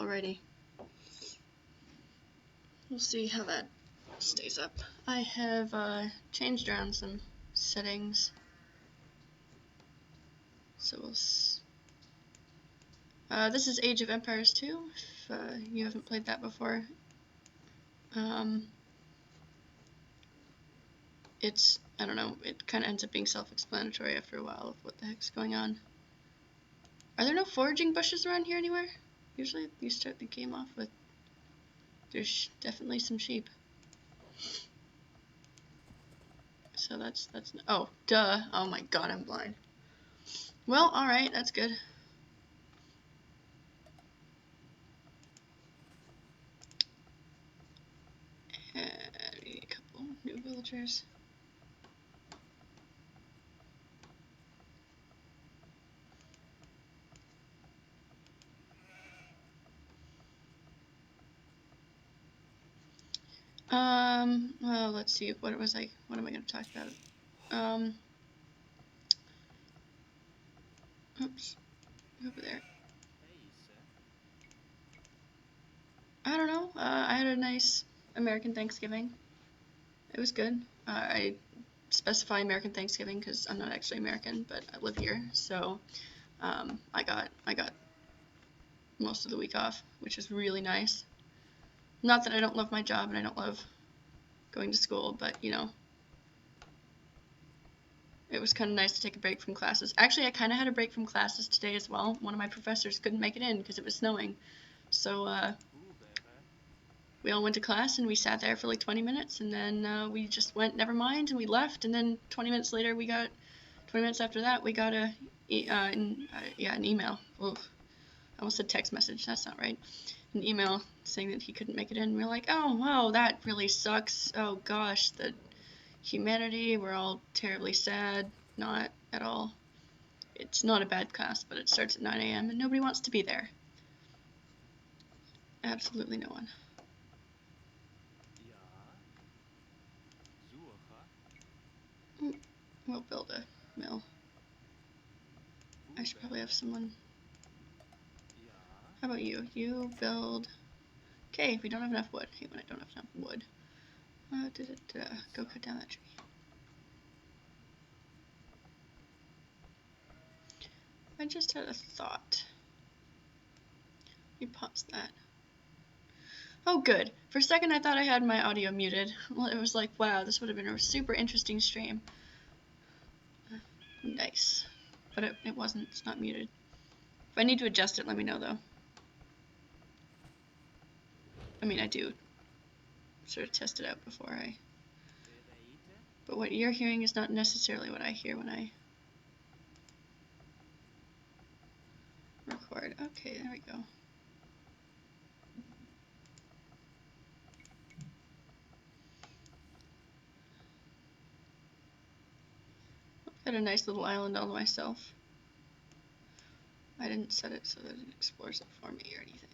Alrighty. We'll see how that stays up. I have changed around some settings. So we'll this is Age of Empires 2, if you haven't played that before. It's, I don't know, it kind of ends up being self-explanatory after a while of what the heck's going on. Are there no foraging bushes around here anywhere? Usually you start the game off with, there's definitely some sheep. So that's, oh, duh. Oh my god, I'm blind. Well, alright, that's good. We need a couple new villagers. Well, let's see, what am I going to talk about? Oops, over there. I don't know, I had a nice American Thanksgiving. It was good. I specify American Thanksgiving because I'm not actually American, but I live here, so I got most of the week off, which was really nice. Not that I don't love my job and I don't love going to school, but you know, it was kind of nice to take a break from classes. Actually, I kind of had a break from classes today as well. One of my professors couldn't make it in because it was snowing, so we all went to class and we sat there for like 20 minutes, and then we just went, never mind, and we left. And then 20 minutes later, 20 minutes after that, we got an email. Oof. I almost said text message. That's not right. An email saying that he couldn't make it in. We were like, oh, wow, that really sucks. Oh, gosh, the humanity, we're all terribly sad. Not at all. It's not a bad class, but it starts at 9 a.m. and nobody wants to be there. Absolutely no one. We'll build a mill. I should probably have someone. How about you? You build. Okay, we don't have enough wood. I hate when I don't have enough wood. Go cut down that tree. I just had a thought. Let me pause that. Oh, good. For a second, I thought I had my audio muted. Well, it was like, wow, this would have been a super interesting stream. Nice. But it wasn't. It's not muted. If I need to adjust it, let me know, though. I mean, I do sort of test it out before I... But what you're hearing is not necessarily what I hear when I record. Okay, there we go. I've got a nice little island all to myself. I didn't set it so that it explores it for me or anything.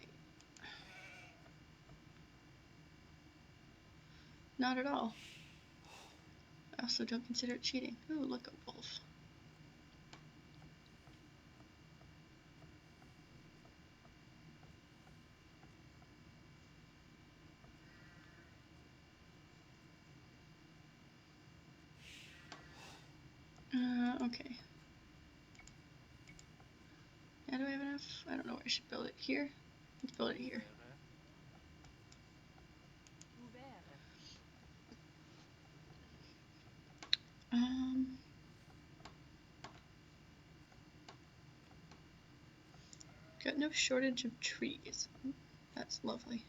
Not at all. I also don't consider it cheating. Ooh, look, a wolf. Okay. Yeah, do I have enough? I don't know where I should build it. Here? Let's build it here. Got no shortage of trees. That's lovely.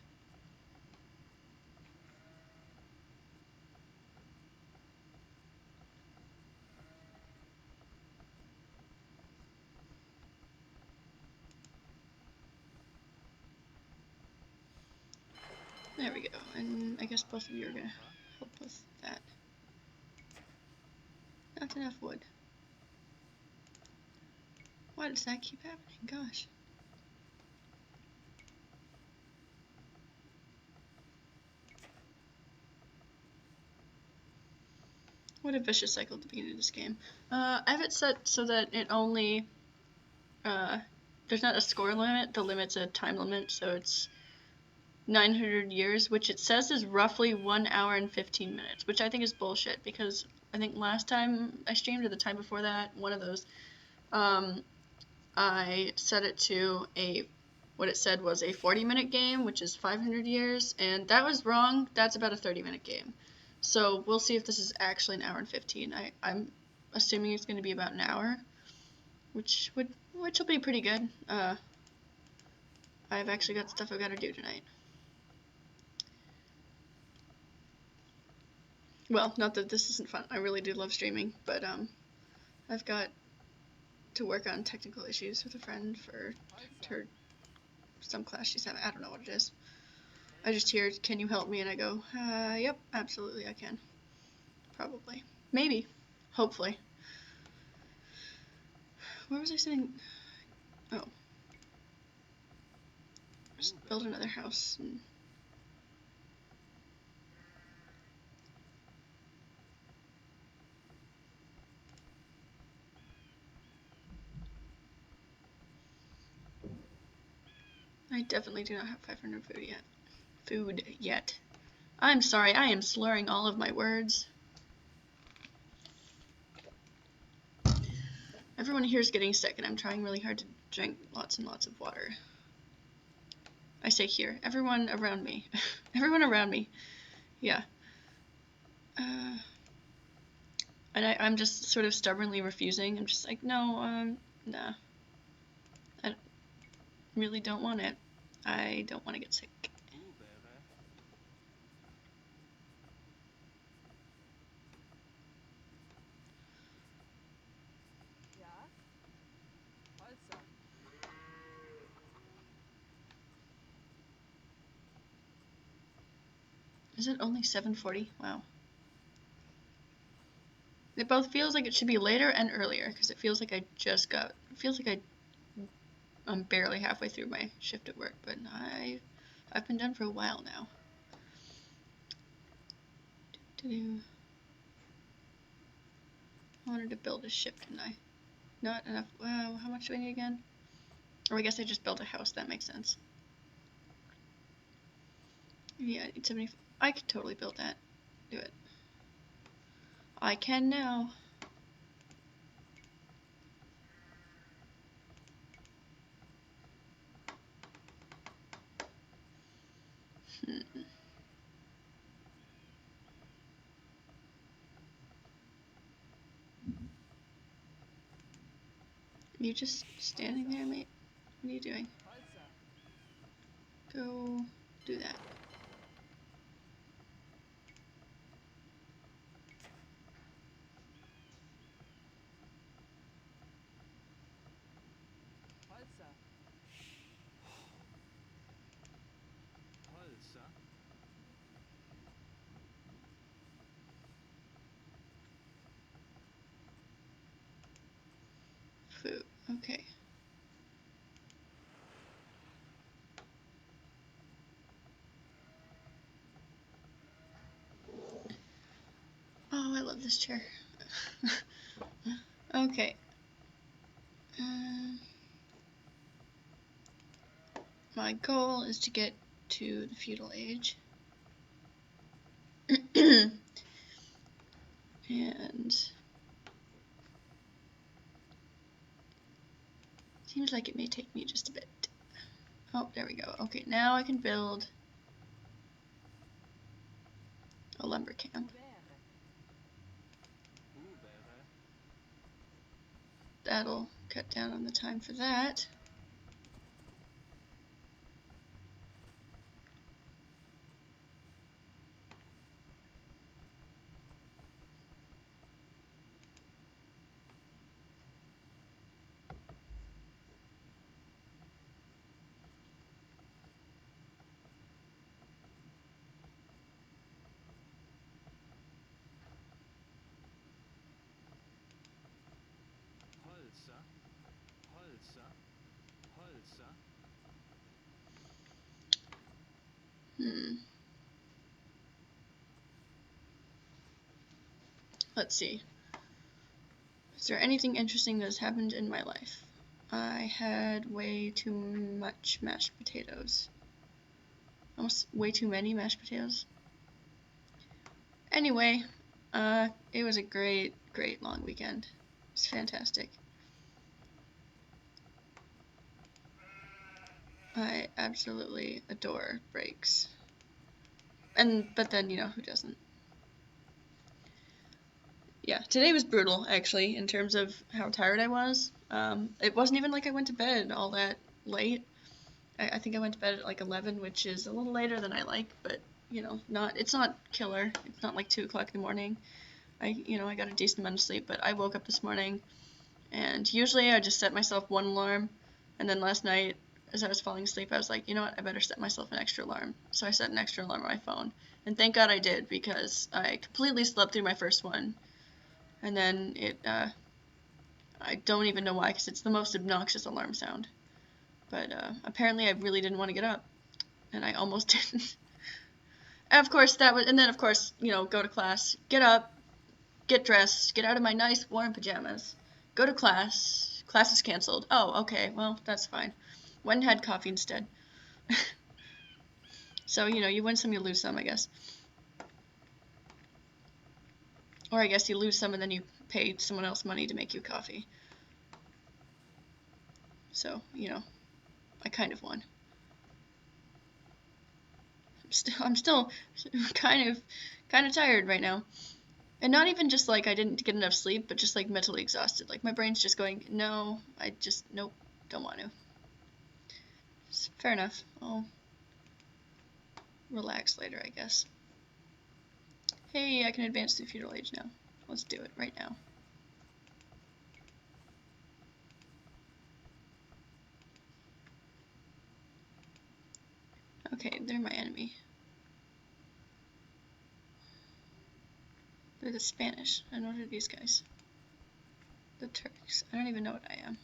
There we go. And I guess both of you are gonna help with that. Not enough wood. Why does that keep happening? Gosh. What a vicious cycle at the beginning of this game. I have it set so that it only there's not a score limit. The limit's a time limit, so it's 900 years, which it says is roughly 1 hour and 15 minutes, which I think is bullshit because I think last time I streamed or the time before that, one of those, I set it to what it said was a 40-minute game, which is 500 years, and that was wrong. That's about a 30-minute game. So we'll see if this is actually an hour and 15. I'm assuming it's going to be about an hour, which will be pretty good. I've actually got stuff I've got to do tonight. Well, not that this isn't fun. I really do love streaming, but I've got to work on technical issues with a friend for her some class she's having. I don't know what it is. I just hear, "Can you help me?" and I go, "Yep, absolutely, I can. Probably, maybe, hopefully." Where was I sitting? Oh, just build another house. I definitely do not have 500 food yet. I'm sorry, I am slurring all of my words. Everyone here is getting sick, and I'm trying really hard to drink lots and lots of water. I say here, everyone around me. Everyone around me. Yeah. And I'm just sort of stubbornly refusing. I'm just like, no, nah. I really don't want it. I don't want to get sick. Is it only 7:40? Wow. It both feels like it should be later and earlier, because it feels like I'm barely halfway through my shift at work, but I've been done for a while now. I wanted to build a ship, didn't I? Not enough. Wow, how much do I need again? Or I guess I just built a house, that makes sense. Yeah, I need 70. I could totally build that. Do it. I can now. You just standing there, mate? What are you doing? Go do that. Food. Okay. Oh, I love this chair. Okay. My goal is to get to the feudal age. And seems like it may take me just a bit. Oh, there we go. Okay, now I can build a lumber camp. That'll cut down on the time for that. Let's see. Is there anything interesting that has happened in my life? I had way too much mashed potatoes. Almost way too many mashed potatoes. Anyway, it was a great long weekend. It's fantastic. I absolutely adore breaks. But then, you know, who doesn't? Yeah, today was brutal, actually, in terms of how tired I was. It wasn't even like I went to bed all that late. I think I went to bed at like 11, which is a little later than I like, but, you know, it's not killer. It's not like 2 o'clock in the morning. I got a decent amount of sleep, but I woke up this morning, and usually I just set myself one alarm, and then last night, as I was falling asleep, I was like, you know what, I better set myself an extra alarm. So I set an extra alarm on my phone, and thank God I did, because I completely slept through my first one, and then I don't even know why, because it's the most obnoxious alarm sound. But apparently I really didn't want to get up, and I almost didn't. And then of course, you know, go to class, get up, get dressed, get out of my nice warm pajamas, go to class. Class is canceled. Oh, okay, well, that's fine. Went and had coffee instead. So, you know, you win some, you lose some, I guess. Or I guess you lose some and then you pay someone else money to make you coffee. So, you know, I kind of won. I'm still kind of tired right now. And not even just like I didn't get enough sleep, but just like mentally exhausted. Like my brain's just going, no, nope, don't want to. Fair enough. I'll relax later, I guess. Hey, I can advance to the feudal age now. Let's do it right now. Okay, they're my enemy. They're the Spanish. And what are these guys? The Turks. I don't even know what I am.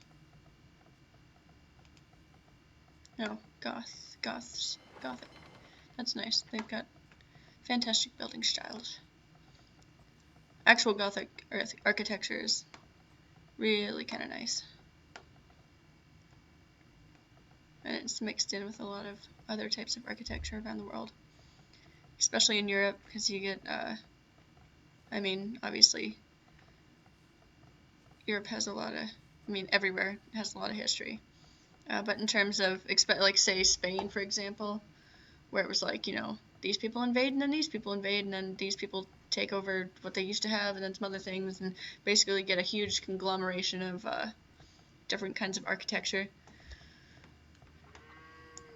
No, Goths. Gothic. That's nice. They've got fantastic building styles. Actual Gothic architecture is really kind of nice. And it's mixed in with a lot of other types of architecture around the world. Especially in Europe, because you get, I mean, obviously, Europe has a lot of, everywhere has a lot of history. But in terms of, like, say, Spain, for example, where it was like, you know, these people invade, and then these people invade, and then these people take over what they used to have, and then some other things, and basically get a huge conglomeration of different kinds of architecture,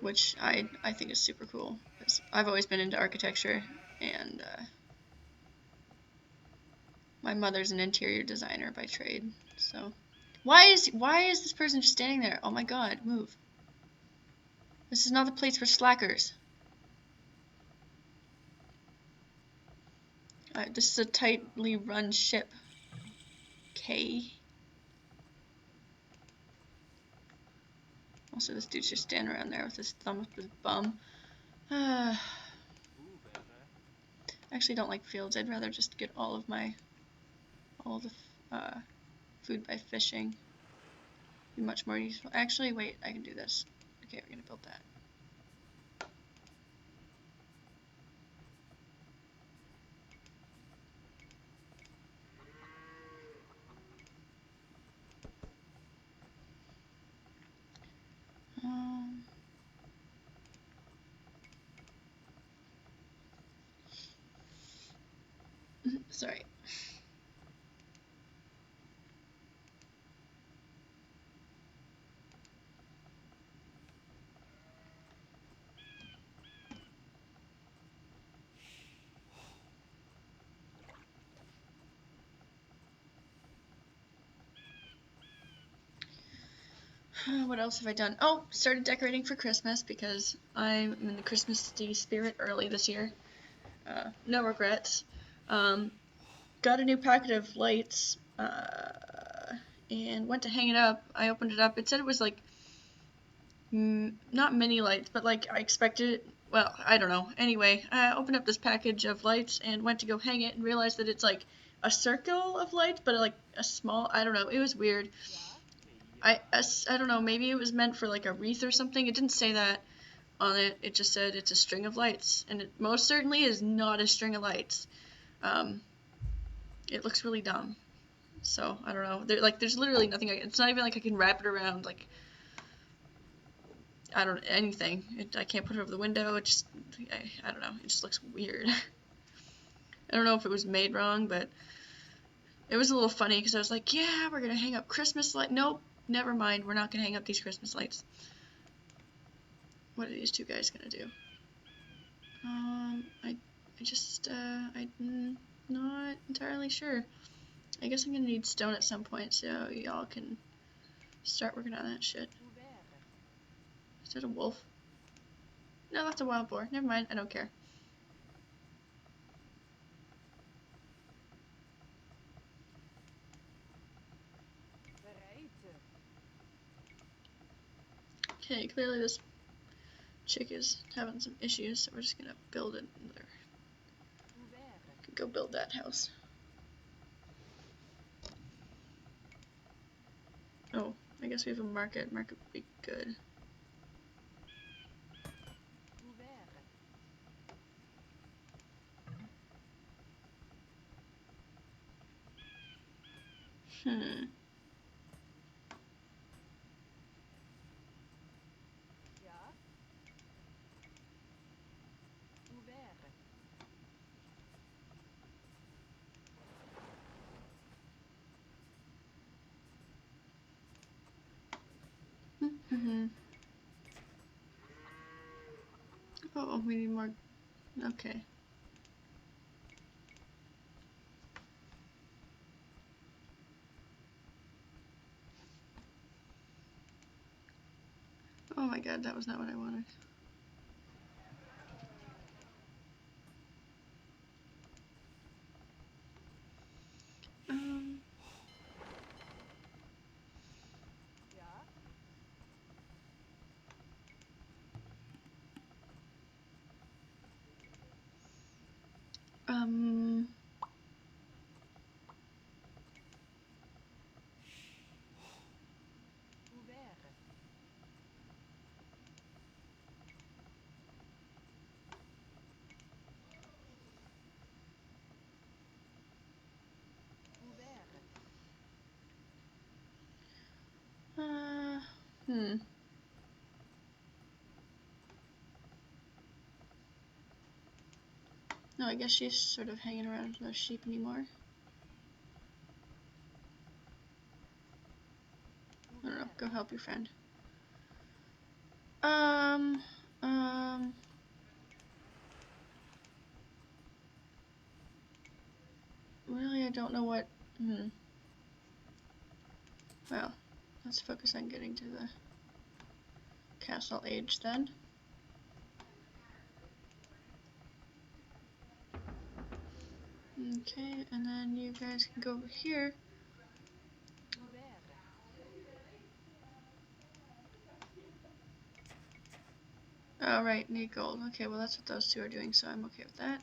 which I think is super cool. Because I've always been into architecture, and my mother's an interior designer by trade, so... Why is this person just standing there? Oh my god, move. This is not the place for slackers. This is a tightly run ship. Okay. Also, this dude's just standing around there with his thumb up his bum. Actually, don't like fields. I'd rather just get all the food by fishing. Be much more useful. Actually, wait, I can do this. Okay, we're gonna build that. Sorry. What else have I done? Oh, started decorating for Christmas because I'm in the Christmassy spirit early this year. No regrets. Got a new packet of lights and went to hang it up. I opened it up. It said it was like not mini lights, but like I expected it. Well, I don't know. Anyway, I opened up this package of lights and went to go hang it and realized that it's like a circle of lights, but like a small, I don't know. It was weird. I don't know, maybe it was meant for like a wreath or something. It didn't say that on it. It just said it's a string of lights, and it most certainly is not a string of lights. It looks really dumb. So I don't know. There's literally nothing. It's not even like I can wrap it around like I don't anything. I can't put it over the window. It just I don't know. It just looks weird. I don't know if it was made wrong, but it was a little funny because I was like, yeah, we're gonna hang up Christmas lights. Nope, never mind. We're not gonna hang up these Christmas lights. What are these two guys gonna do? I'm not entirely sure. I guess I'm gonna need stone at some point, so y'all can start working on that shit. Is that a wolf? No, that's a wild boar. Never mind, I don't care. Okay, clearly this chick is having some issues, so we're just gonna build another. Could go build that house. Oh, I guess we have a market. Market would be good. Oh, we need more. Okay. Oh my god, that was not what I wanted. Um. Um. Hmm. No, I guess she's sort of hanging around with no sheep anymore. I don't know. Go help your friend. Um. Really, I don't know what. Well, let's focus on getting to the castle age then. Okay, and then you guys can go over here. Oh, right, need gold. Okay, well that's what those two are doing, so I'm okay with that.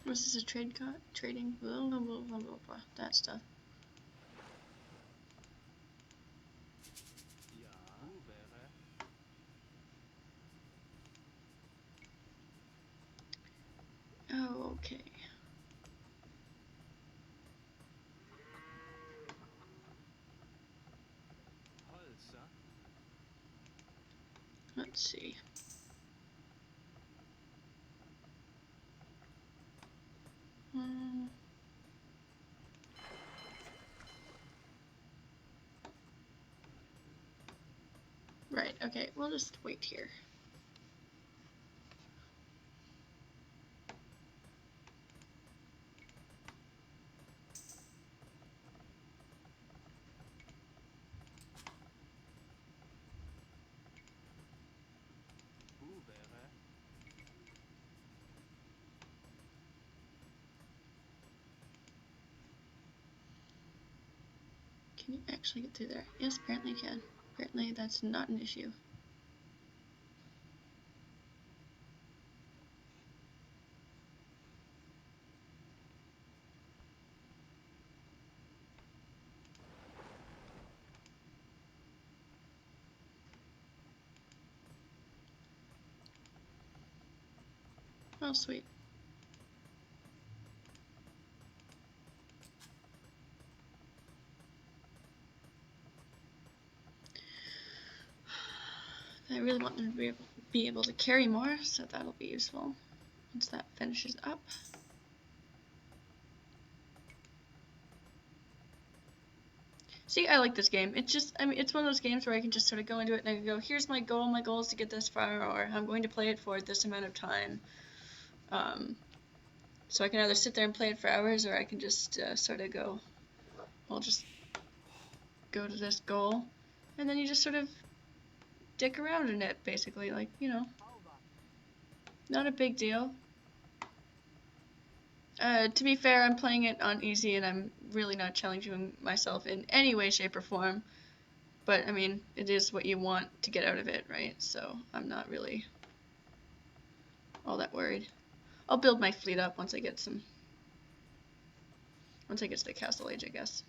Was this a trading? Blah, blah, blah, blah, blah, blah. That stuff. Oh, okay. Let's see. Right, okay, we'll just wait here. Can you actually get through there? Yes, apparently you can. Apparently that's not an issue. Oh, sweet. I really want them to be able to carry more, so that'll be useful once that finishes up. See, I like this game. It's just, I mean, it's one of those games where I can just sort of go into it and I can go, here's my goal. My goal is to get this far, or I'm going to play it for this amount of time. So I can either sit there and play it for hours, or I can just sort of go, I'll just go to this goal. And then you just sort of dick around in it, basically. Like, you know, not a big deal. To be fair, I'm playing it on easy, and I'm really not challenging myself in any way, shape, or form. But, I mean, it is what you want to get out of it, right? So I'm not really all that worried. I'll build my fleet up once I get to the castle age, I guess.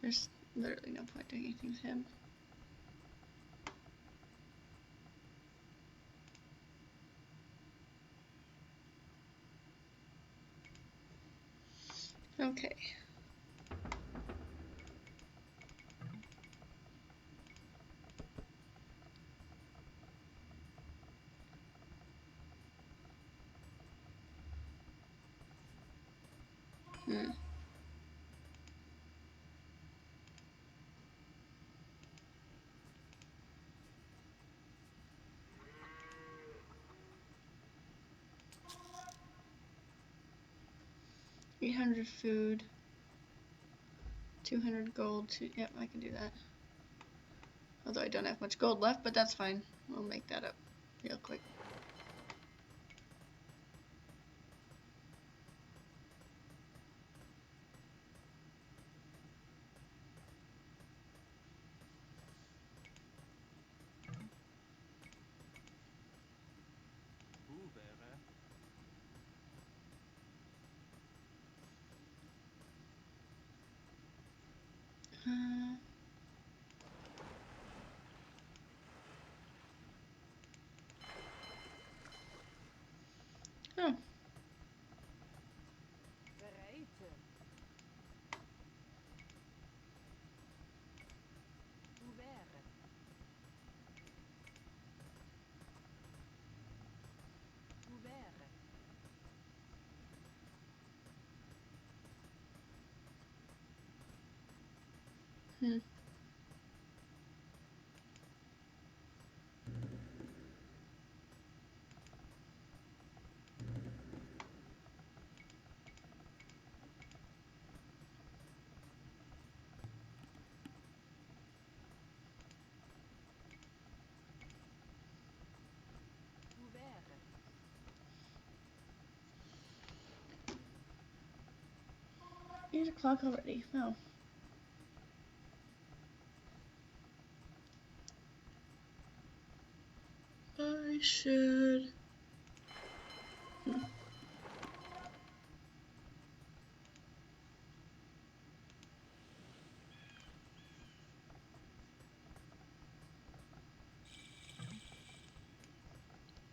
There's literally no point doing anything to him. Okay. Hmm. $800 food. 200 gold. Yep, I can do that. Although I don't have much gold left, but that's fine. We'll make that up real quick. Oh. Hmm. Eight o'clock already. Oh. I should.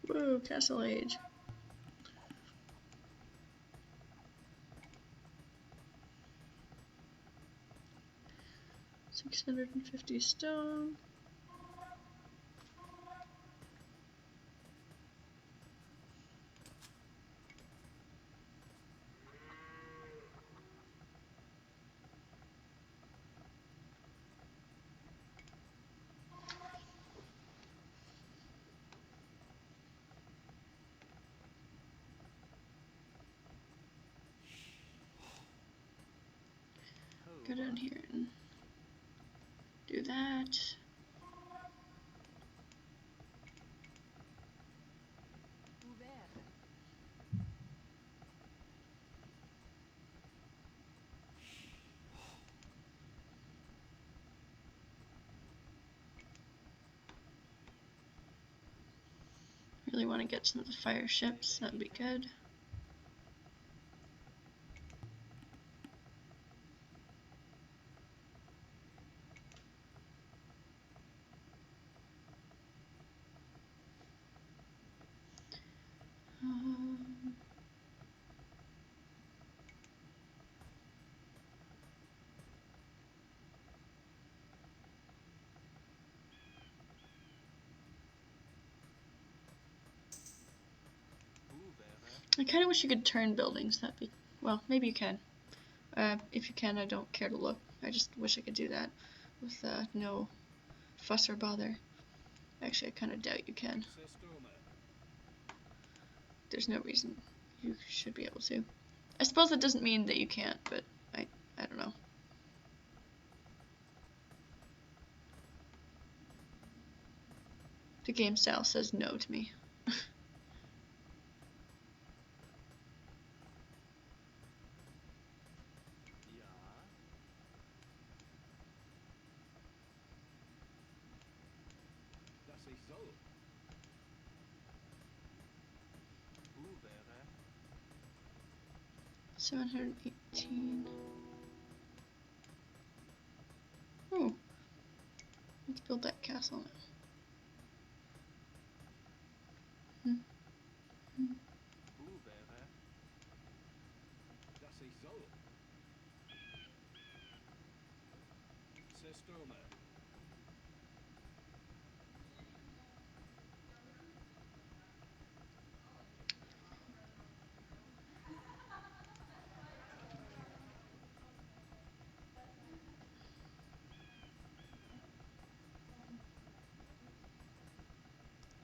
Whoa, castle age. 650 stone. go down here and do that. Really want to get some of the fire ships, that'd be good. I kind of wish you could turn buildings. That'd be, well, maybe you can. If you can, I don't care to look. I just wish I could do that with no fuss or bother. Actually, I kind of doubt you can. There's no reason you should be able to. I suppose that doesn't mean that you can't, but I don't know. The game style says no to me. $718. Oh, let's build that castle now.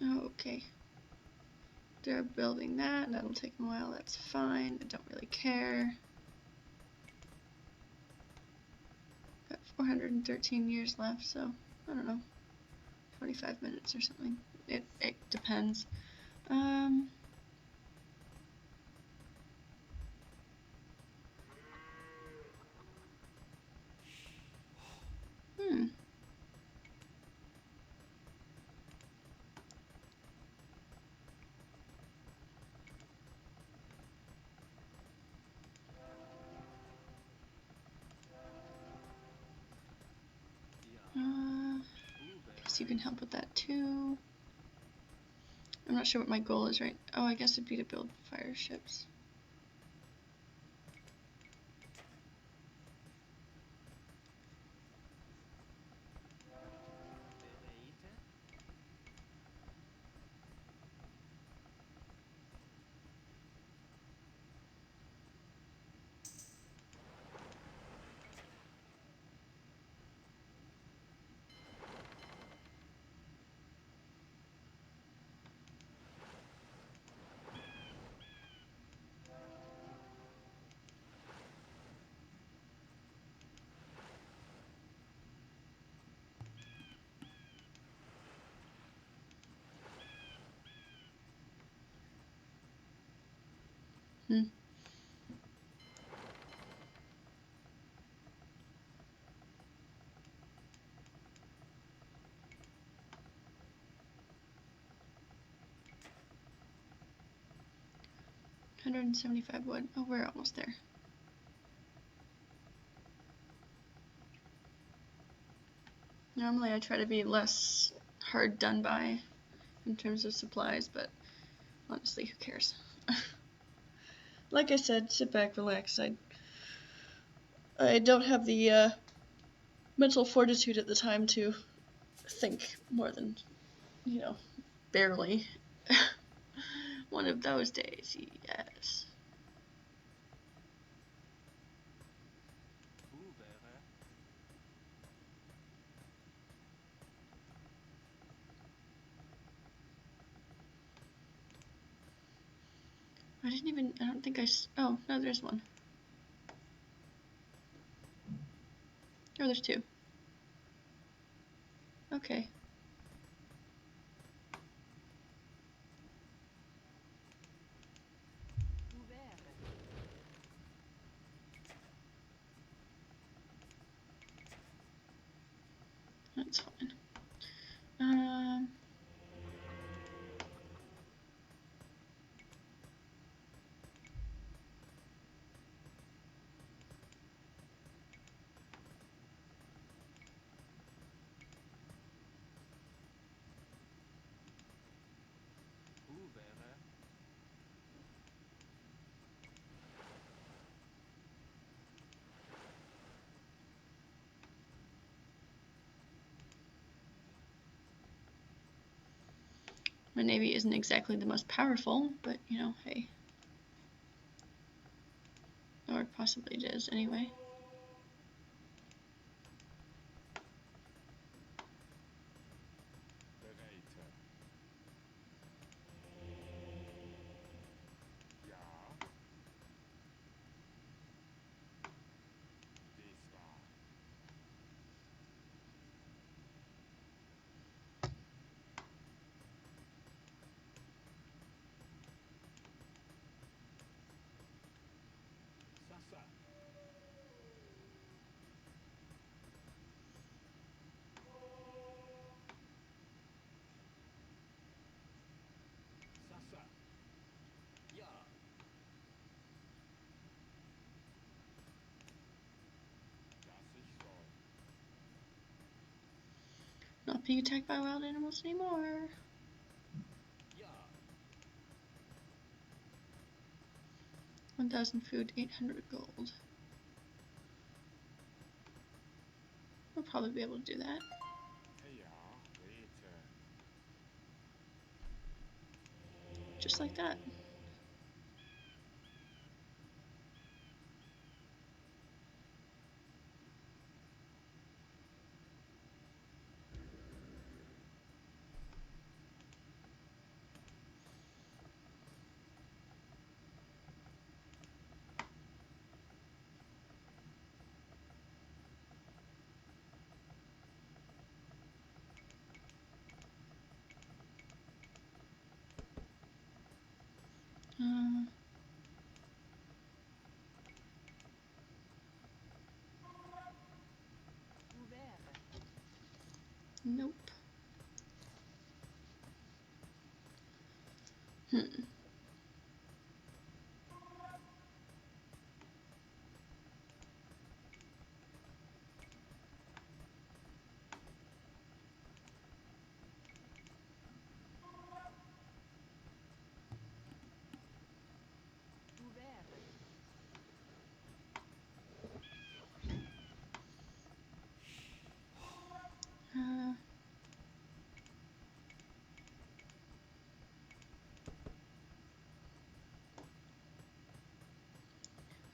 Oh, okay. They're building that. That'll take a while. That's fine. I don't really care. Got 413 years left, so I don't know. 25 minutes or something. It depends. Hmm. Guess you can help with that too. I'm not sure what my goal is right. Oh, I guess it'd be to build fire ships. Hmm. $175 wood. Oh, we're almost there. Normally I try to be less hard done by in terms of supplies, but honestly, who cares? Like I said, sit back, relax. I don't have the mental fortitude at the time to think more than, barely. One of those days, yes. I don't think oh, no, there's one. Oh, there's two. Okay. That's fine. My navy isn't exactly the most powerful, but you know, hey. Or possibly it is anyway. Not being attacked by wild animals anymore. 1,000 food, 800 gold. We'll probably be able to do that. Just like that. Nope.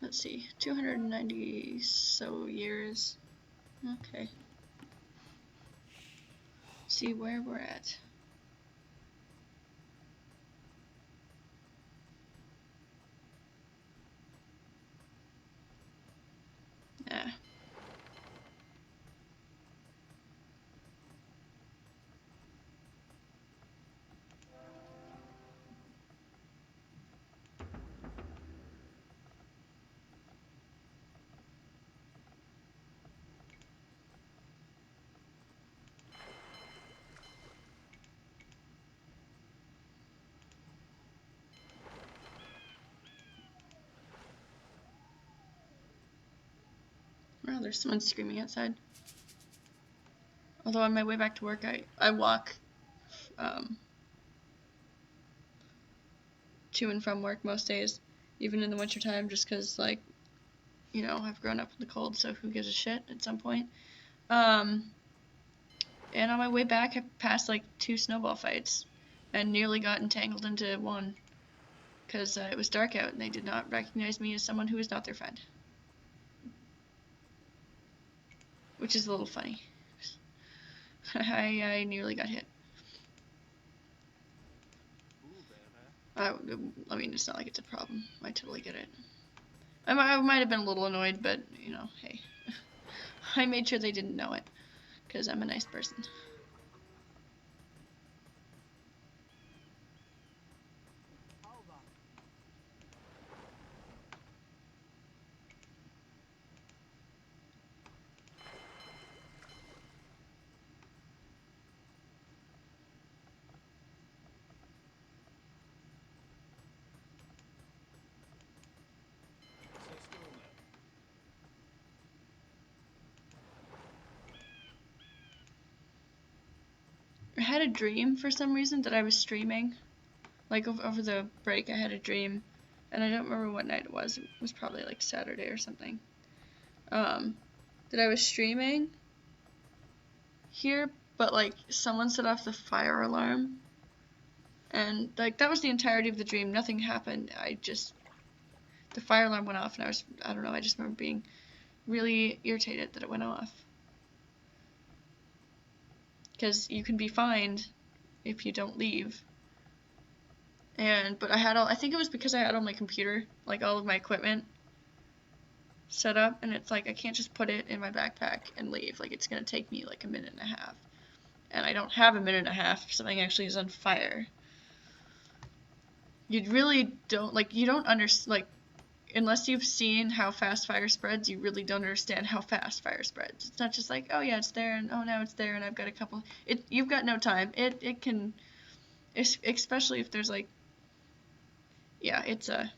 Let's see, 290 so years. Okay. See where we're at. Yeah. Well, there's someone screaming outside. Although on my way back to work, I walk to and from work most days, even in the wintertime, just because, like, you know, I've grown up in the cold, so who gives a shit at some point. And on my way back, I passed, like, 2 snowball fights and nearly got entangled into one because it was dark out and they did not recognize me as someone who was not their friend. Which is a little funny. I nearly got hit. I mean, it's not like it's a problem. I totally get it. I might have been a little annoyed, but, you know, hey. I made sure they didn't know it, because I'm a nice person. I had a dream for some reason that I was streaming. Like over the break, I had a dream, and I don't remember what night it was. It was probably like Saturday or something. That I was streaming here, but like someone set off the fire alarm, and like that was the entirety of the dream. Nothing happened. The fire alarm went off, and I don't know. I just remember being really irritated that it went off. Because you can be fined if you don't leave. But I think it was because I had all my computer, like all of my equipment set up, and it's like I can't just put it in my backpack and leave. Like it's gonna take me like a minute and a half. And I don't have a minute and a half if something actually is on fire. You really don't, like, you don't understand, like, unless you've seen how fast fire spreads, you really don't understand how fast fire spreads. It's not just like, oh yeah, it's there, and oh now it's there, and I've got a couple. You've got no time. It can, especially if there's like, yeah, it's a.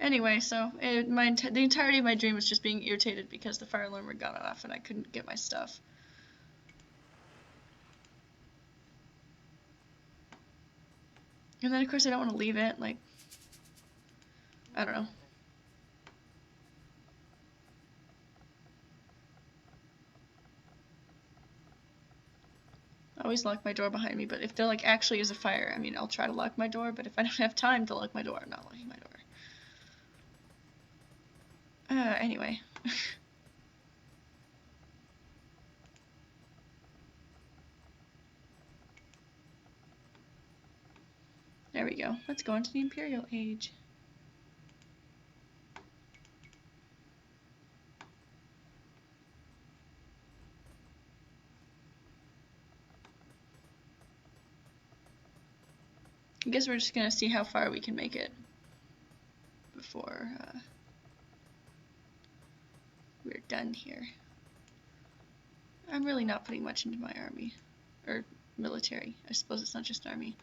Anyway, so the entirety of my dream was just being irritated because the fire alarm had gone off and I couldn't get my stuff. And then of course I don't want to leave it, like, I don't know. I always lock my door behind me, but if there like actually is a fire, I mean, I'll try to lock my door, but if I don't have time to lock my door, I'm not locking my door. Anyway. There we go. Let's go into the Imperial Age. I guess we're just gonna see how far we can make it before we're done here. I'm really not putting much into my army. Or military. I suppose it's not just army.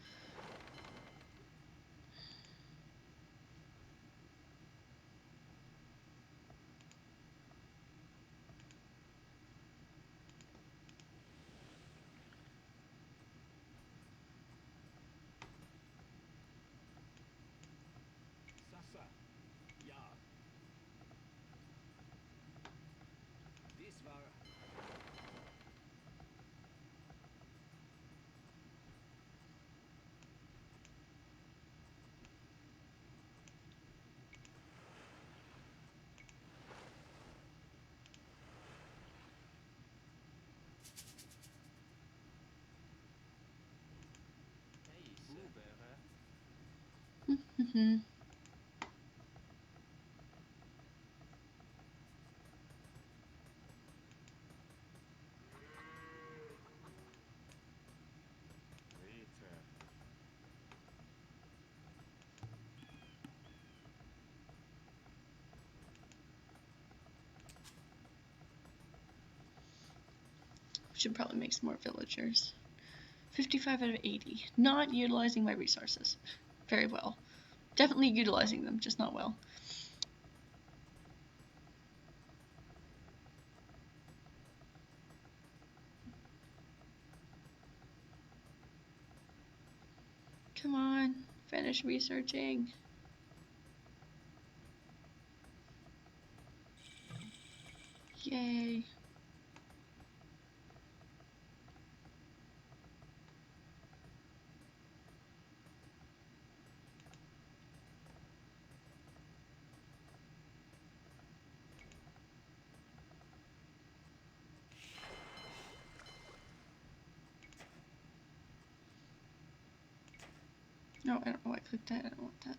Should probably make some more villagers. 55 out of 80. Not utilizing my resources very well. Definitely utilizing them, just not well. Come on, finish researching. Yay. No, I don't know why I clicked that. I don't want that.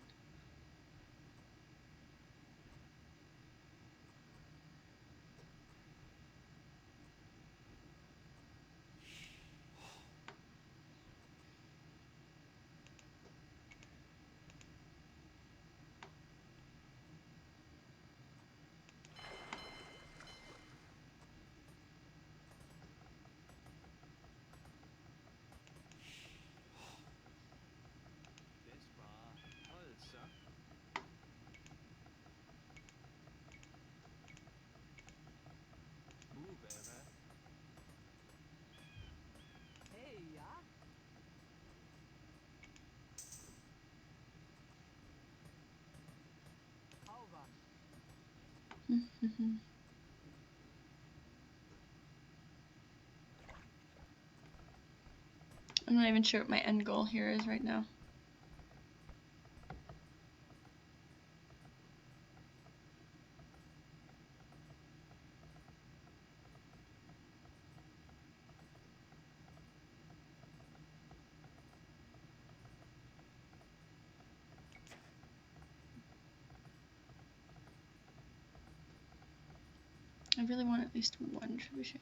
I'm not even sure what my end goal here is right now. I really want at least one trebuchet.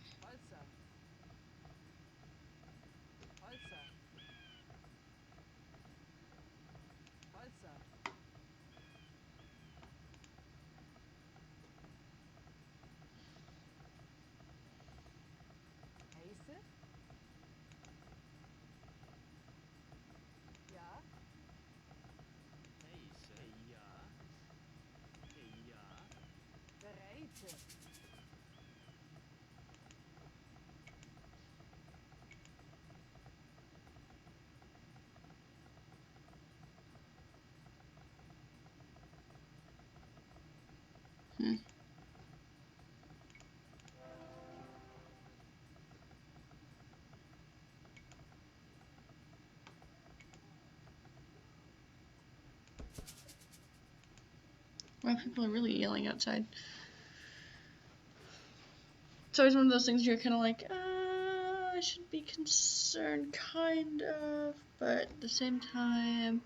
Wow, people are really yelling outside. It's always one of those things you're kind of like, I should be concerned, kind of, but at the same time,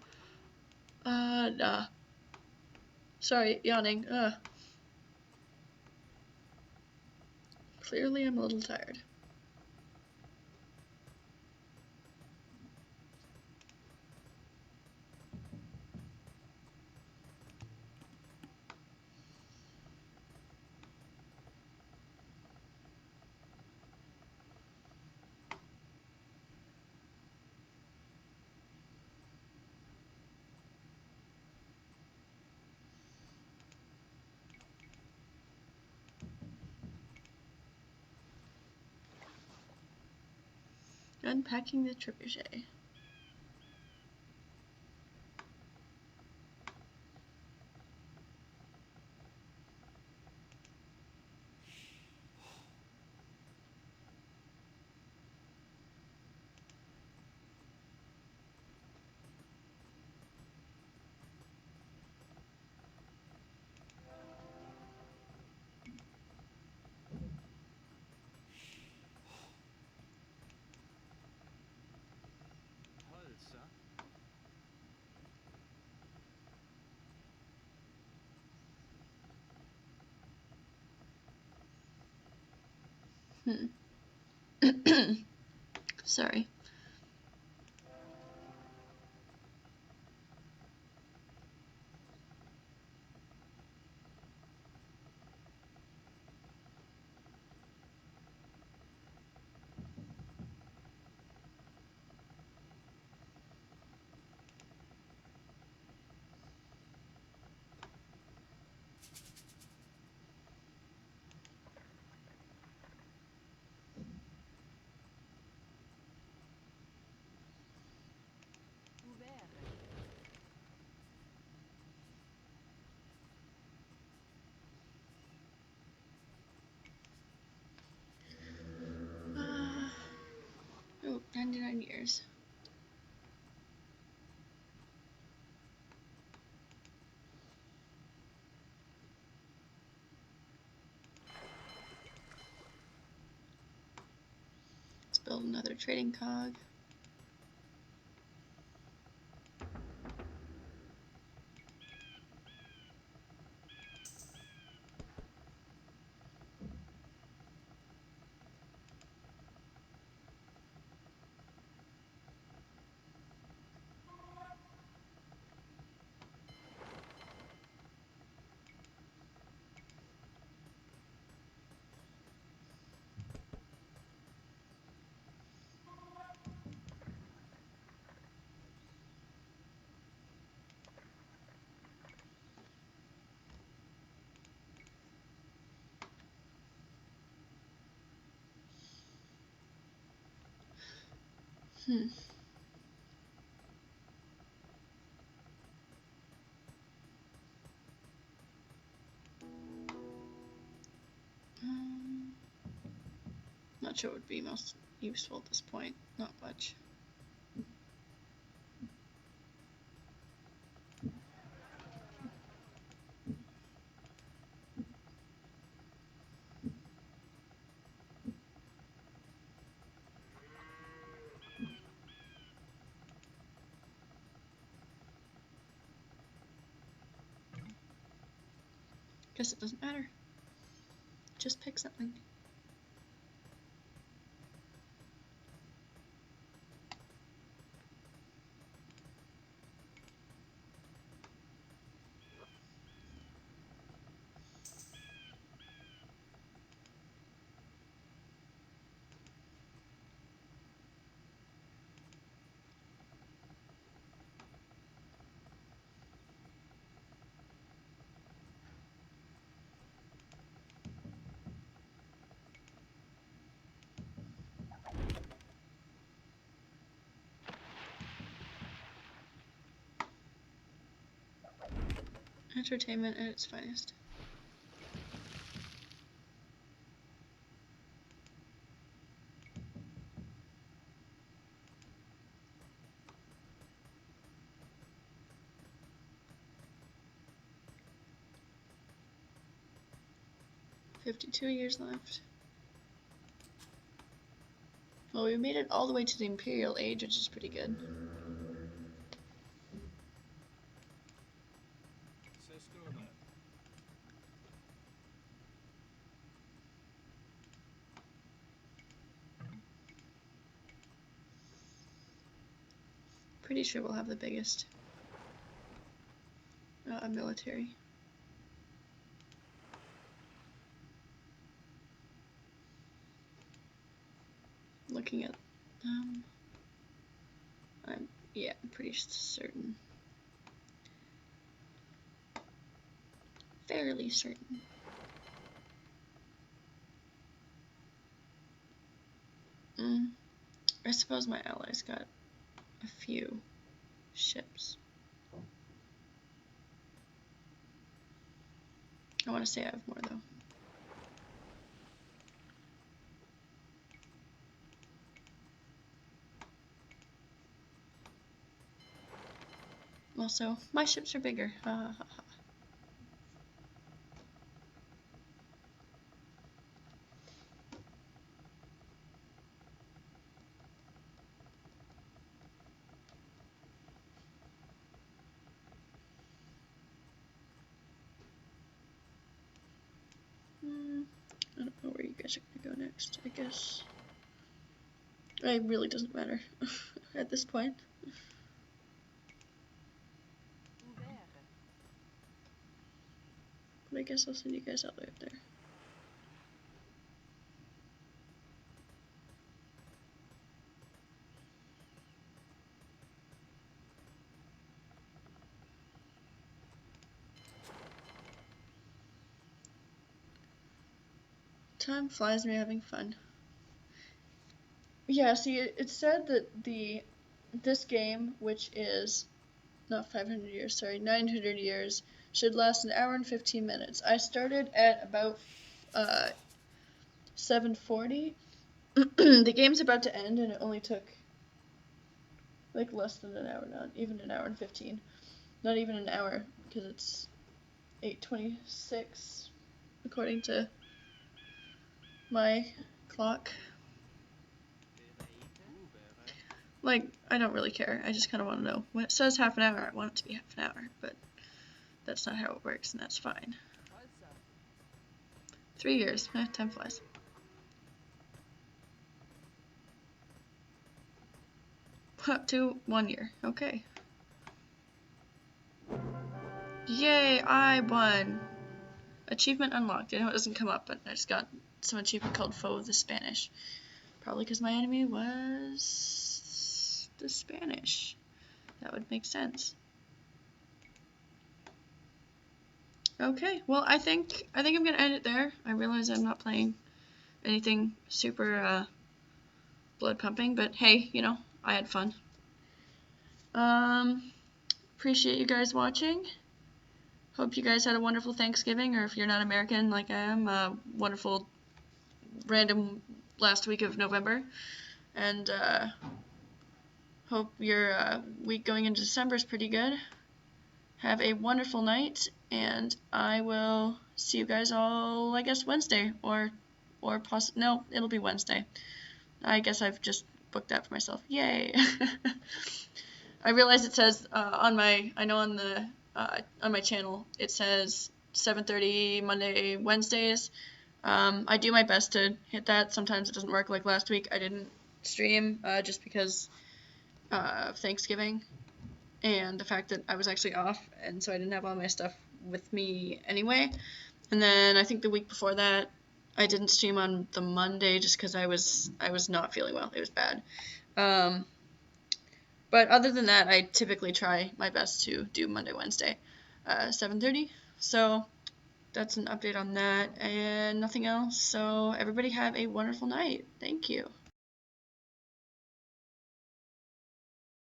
nah. Sorry, yawning. Clearly I'm a little tired. Unpacking the trebuchet. Sorry. Oh, 99 years. Let's build another trading cog. much it would be most useful at this point. Not much. Guess it doesn't matter. Just pick something. Entertainment at its finest. "52 years left." Well, we made it all the way to the Imperial Age, which is pretty good. Pretty sure we'll have the biggest military. Looking at I'm pretty certain. Fairly certain. I suppose my allies got a few ships. I want to say I have more though. Also, my ships are bigger. Ha ha ha. I don't know where you guys are gonna go next, I guess. It really doesn't matter at this point. But I guess I'll send you guys all the way up there. Time flies when you're having fun. Yeah, see, it said that this game, which is not 500 years, sorry, 900 years, should last an hour and 15 minutes. I started at about 7:40. The game's about to end, and it only took like less than an hour, not even an hour and 15. Not even an hour, because it's 8:26 according to my clock. Like, I don't really care. I just kind of want to know. When it says half an hour, I want it to be half an hour, but that's not how it works, and that's fine. 3 years. Time flies. Up to 1 year. Okay. Yay, I won. Achievement unlocked. I know it doesn't come up, but I just got some achievement called Foe of the Spanish. Probably because my enemy was the Spanish. That would make sense. Okay, well, I think I'm gonna end it there. I realize I'm not playing anything super blood pumping, but hey, you know, I had fun. Appreciate you guys watching. Hope you guys had a wonderful Thanksgiving, or if you're not American like I am, a wonderful random last week of November, and hope your week going into December is pretty good. Have a wonderful night, and I will see you guys all, I guess, Wednesday, or no, it'll be Wednesday. I guess I've just booked that for myself. Yay! I realize it says on my channel it says 7:30 Monday, Wednesdays. I do my best to hit that. Sometimes it doesn't work. Like last week, I didn't stream just because of Thanksgiving and the fact that I was actually off, and so I didn't have all my stuff with me anyway. And then I think the week before that, I didn't stream on the Monday just because I was not feeling well. It was bad. But other than that, I typically try my best to do Monday, Wednesday, 7:30. So that's an update on that, and nothing else. So everybody have a wonderful night. Thank you.